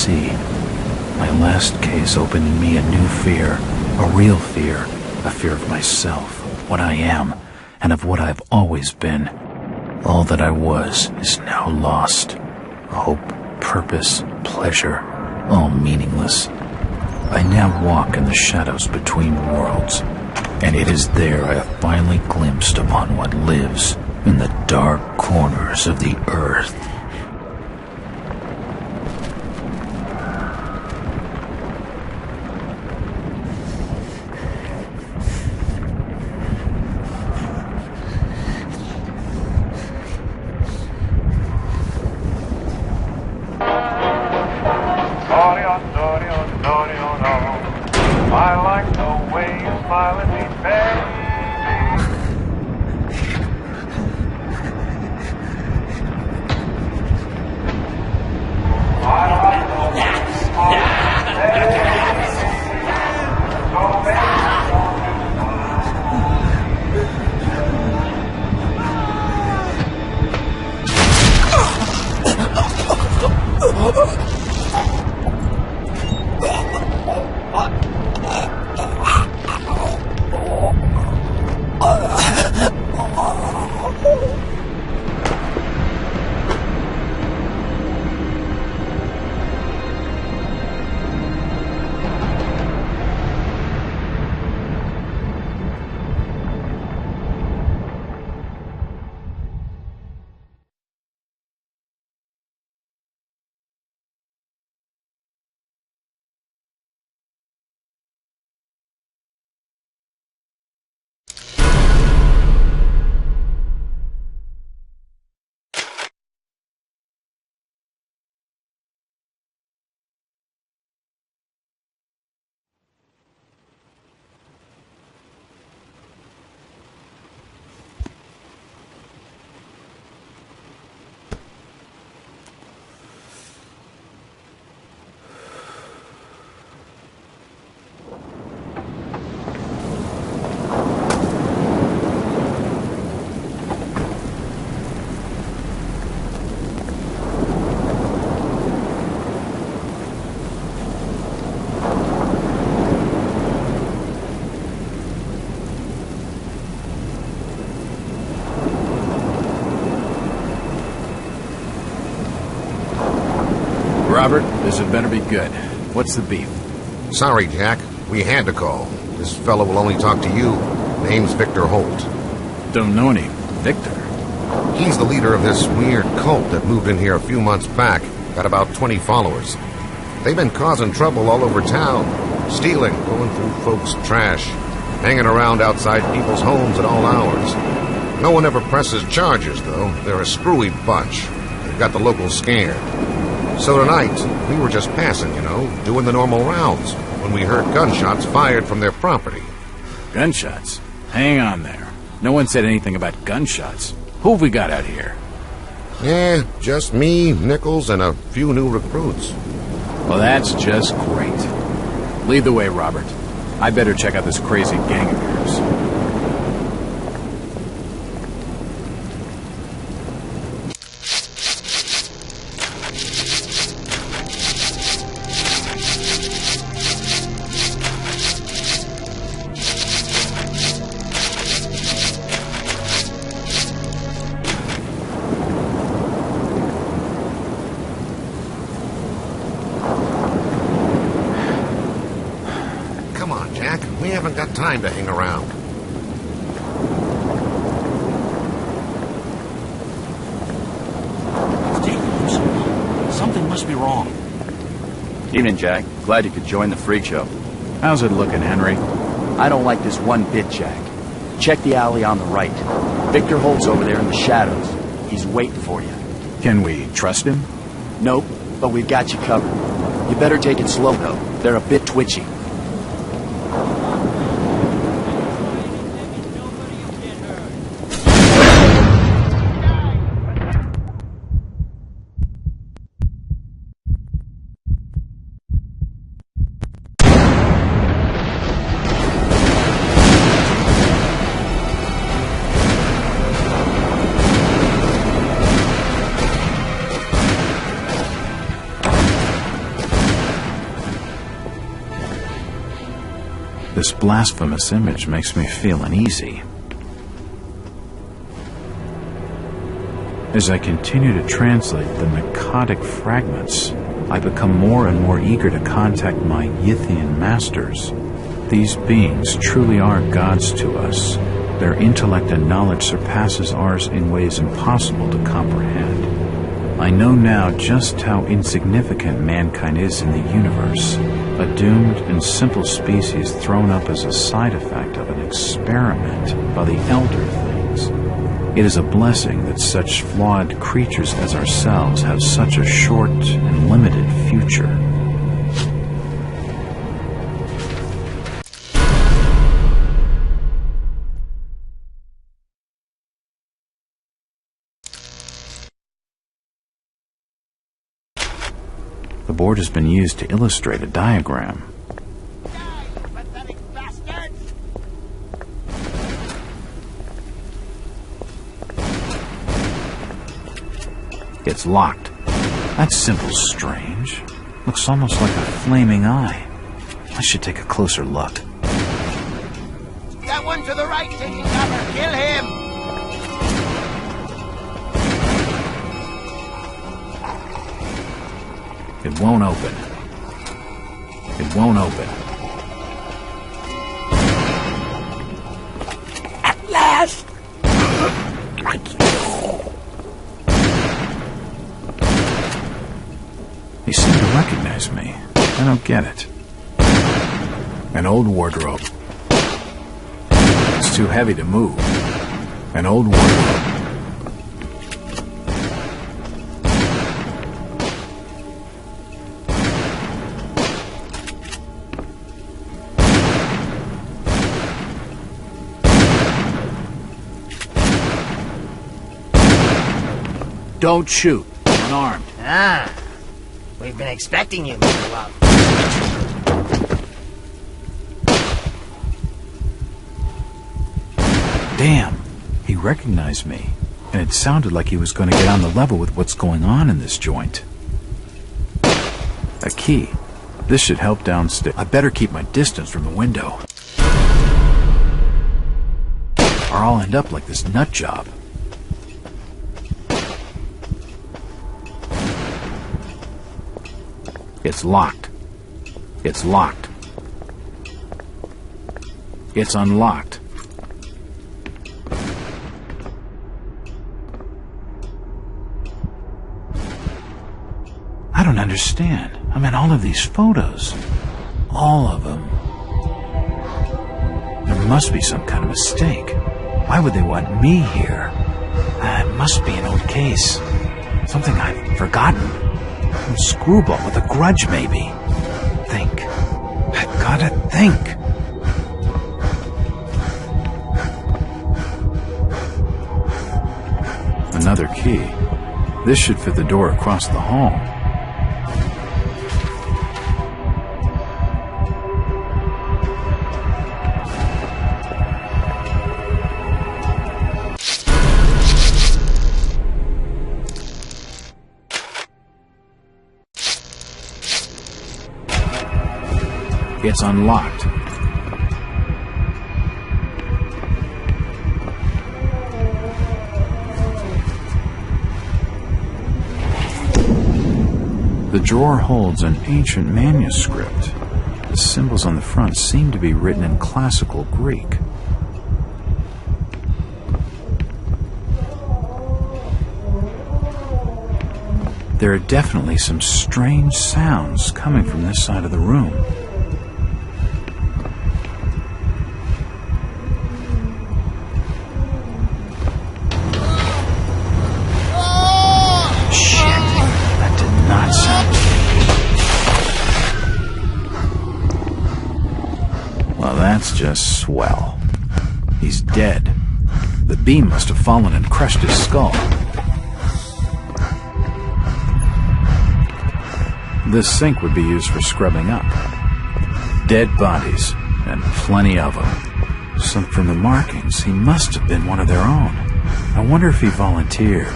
see. My last case opened in me a new fear, a real fear, a fear of myself, of what I am, and of what I've always been. All that I was is now lost. Hope, purpose, pleasure, all meaningless. I now walk in the shadows between worlds, and it is there I have finally glimpsed upon what lives in the dark corners of the earth. I like the way you smile at me, baby. I like the way you smile at me, baby. So baby. Robert, this had better be good. What's the beef? Sorry, Jack. We had to call. This fellow will only talk to you. Name's Victor Holt. Don't know any Victor. He's the leader of this weird cult that moved in here a few months back. Got about 20 followers. They've been causing trouble all over town. Stealing, going through folks' trash, hanging around outside people's homes at all hours. No one ever presses charges, though. They're a screwy bunch. They've got the locals scared. So tonight, we were just passing, doing the normal rounds, when we heard gunshots fired from their property. Gunshots? Hang on there. No one said anything about gunshots. Who have we got out here? Yeah, just me, Nichols, and a few new recruits. Well, that's just great. Lead the way, Robert. I better check out this crazy gang of yours. Time to hang around. Something must be wrong. Evening, Jack. Glad you could join the freak show. How's it looking, Henry? I don't like this one bit, Jack. Check the alley on the right. Victor Holt's over there in the shadows. He's waiting for you. Can we trust him? Nope, but we've got you covered. You better take it slow, though. They're a bit twitchy. This blasphemous image makes me feel uneasy. As I continue to translate the Akkadic fragments, I become more and more eager to contact my Yithian masters. These beings truly are gods to us. Their intellect and knowledge surpasses ours in ways impossible to comprehend. I know now just how insignificant mankind is in the universe, a doomed and simple species thrown up as a side effect of an experiment by the elder things. It is a blessing that such flawed creatures as ourselves have such a short and limited future. The board has been used to illustrate a diagram. It's locked. That symbol's strange. Looks almost like a flaming eye. I should take a closer look. That one to the right taking cover. Kill him! It won't open. It won't open. At last! They seem to recognize me. I don't get it. An old wardrobe. It's too heavy to move. An old wardrobe. Don't shoot. I'm unarmed. Ah. We've been expecting you, Mr. Love. Damn. He recognized me. And it sounded like he was going to get on the level with what's going on in this joint. A key. This should help downstairs. I better keep my distance from the window, or I'll end up like this nut job. It's locked. It's locked. It's unlocked. I don't understand. I mean, all of these photos. All of them. There must be some kind of mistake. Why would they want me here? It must be an old case. Something I've forgotten. Some screwball with a grudge, maybe. Think. I've gotta think. Another key. This should fit the door across the hall. It's unlocked. The drawer holds an ancient manuscript. The symbols on the front seem to be written in classical Greek. There are definitely some strange sounds coming from this side of the room. That's just swell. He's dead. The beam must have fallen and crushed his skull. This sink would be used for scrubbing up. Dead bodies, and plenty of them. So from the markings, he must have been one of their own. I wonder if he volunteered.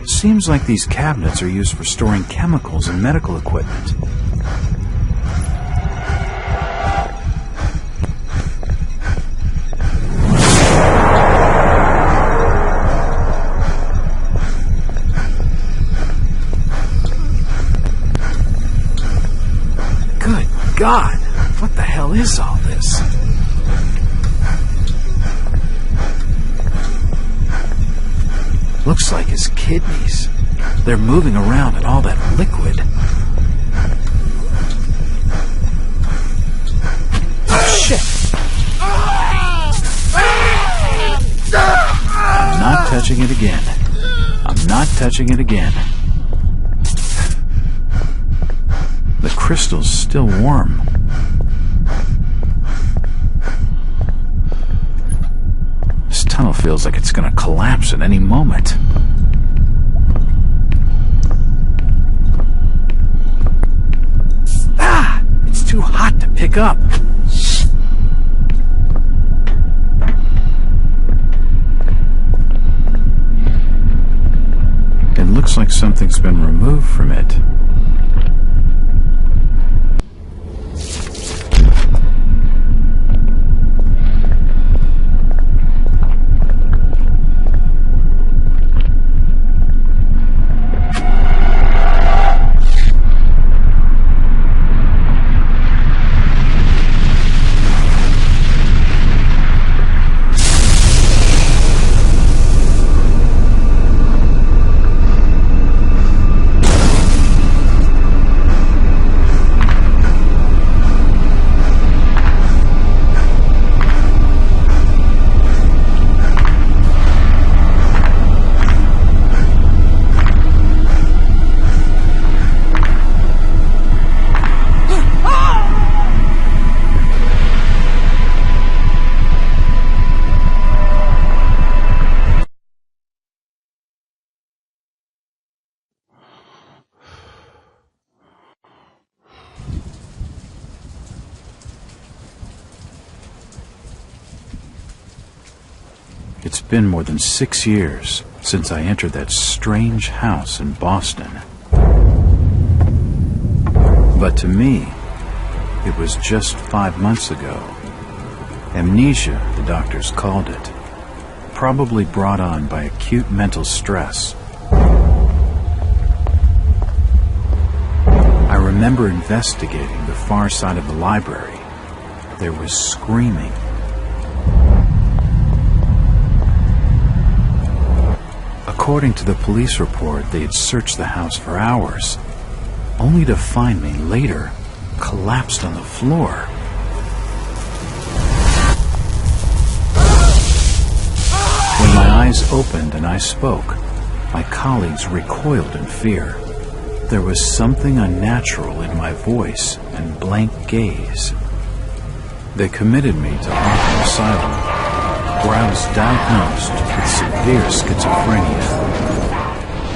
Seems like these cabinets are used for storing chemicals and medical equipment. God! What the hell is all this? Looks like his kidneys. They're moving around in all that liquid. Oh, shit! I'm not touching it again. I'm not touching it again. The crystal's still warm. This tunnel feels like it's gonna collapse at any moment. Ah! It's too hot to pick up. It looks like something's been removed from it. It's been more than 6 years since I entered that strange house in Boston. But to me, it was just 5 months ago. Amnesia, the doctors called it, probably brought on by acute mental stress. I remember investigating the far side of the library. There was screaming. According to the police report, they had searched the house for hours, only to find me later collapsed on the floor. When my eyes opened and I spoke, my colleagues recoiled in fear. There was something unnatural in my voice and blank gaze. They committed me to Arkham Asylum, where I was diagnosed with severe schizophrenia.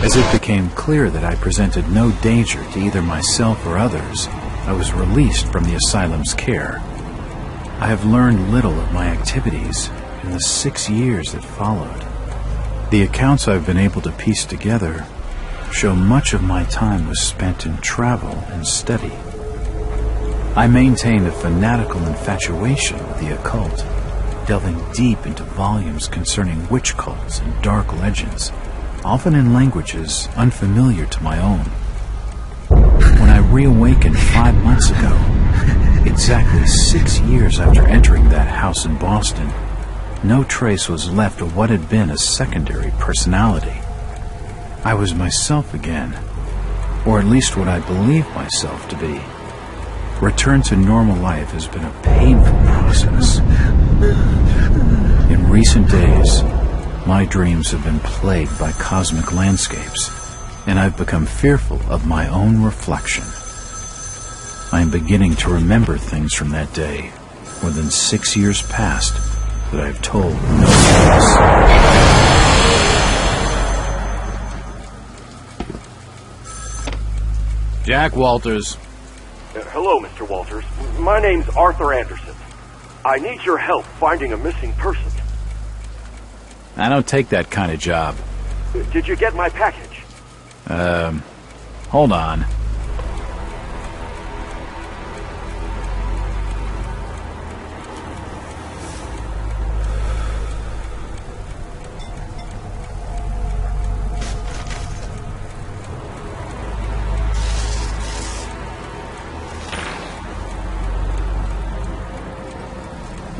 As it became clear that I presented no danger to either myself or others, I was released from the asylum's care. I have learned little of my activities in the 6 years that followed. The accounts I've been able to piece together show much of my time was spent in travel and study. I maintained a fanatical infatuation with the occult, delving deep into volumes concerning witch cults and dark legends, often in languages unfamiliar to my own. When I reawakened 5 months ago, exactly 6 years after entering that house in Boston, no trace was left of what had been a secondary personality. I was myself again, or at least what I believed myself to be. Return to normal life has been a painful process. In recent days, my dreams have been plagued by cosmic landscapes, and I've become fearful of my own reflection. I am beginning to remember things from that day, more than 6 years past, that I have told no one else. Jack Walters. Hello, Mr. Walters. My name's Arthur Anderson. I need your help finding a missing person. I don't take that kind of job. Did you get my package? Hold on.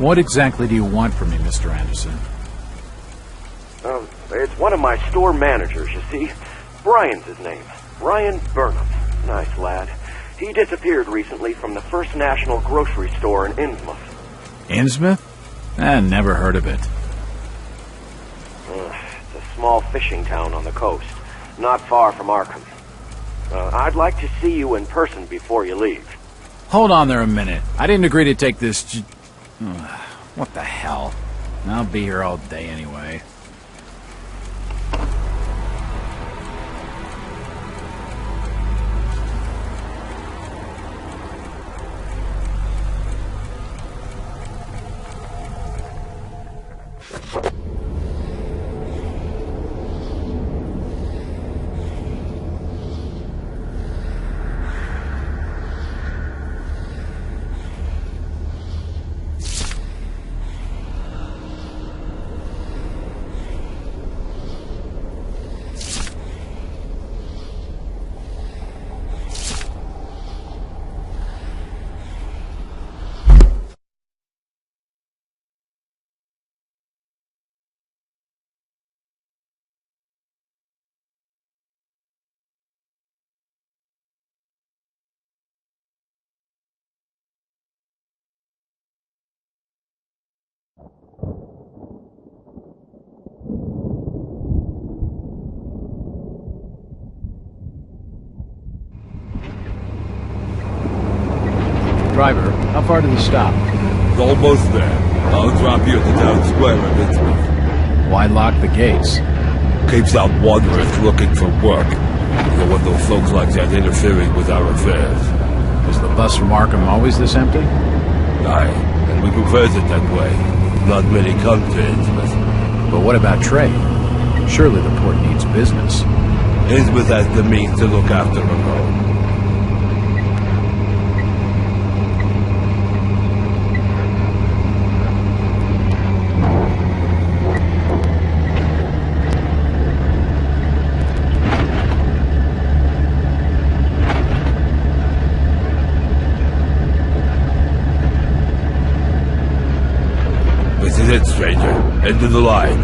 What exactly do you want from me, Mr. Anderson? It's one of my store managers, you see. Brian's his name. Brian Burnham. Nice lad. He disappeared recently from the First National Grocery Store in Innsmouth. Innsmouth? Never heard of it. It's a small fishing town on the coast, not far from Arkham. I'd like to see you in person before you leave. Hold on there a minute. I didn't agree to take this what the hell? I'll be here all day anyway. Driver, how far to the stop? It's almost there. I'll drop you at the town square of Innsmouth. Why lock the gates? Keeps out wanderers looking for work. You don't want those folks like that interfering with our affairs. Is the bus from Arkham always this empty? Aye, and we prefers it that way. Not many come to Innsmouth. But what about trade? Surely the port needs business. Innsmouth has the means to look after them all. This is it, stranger. End of the line.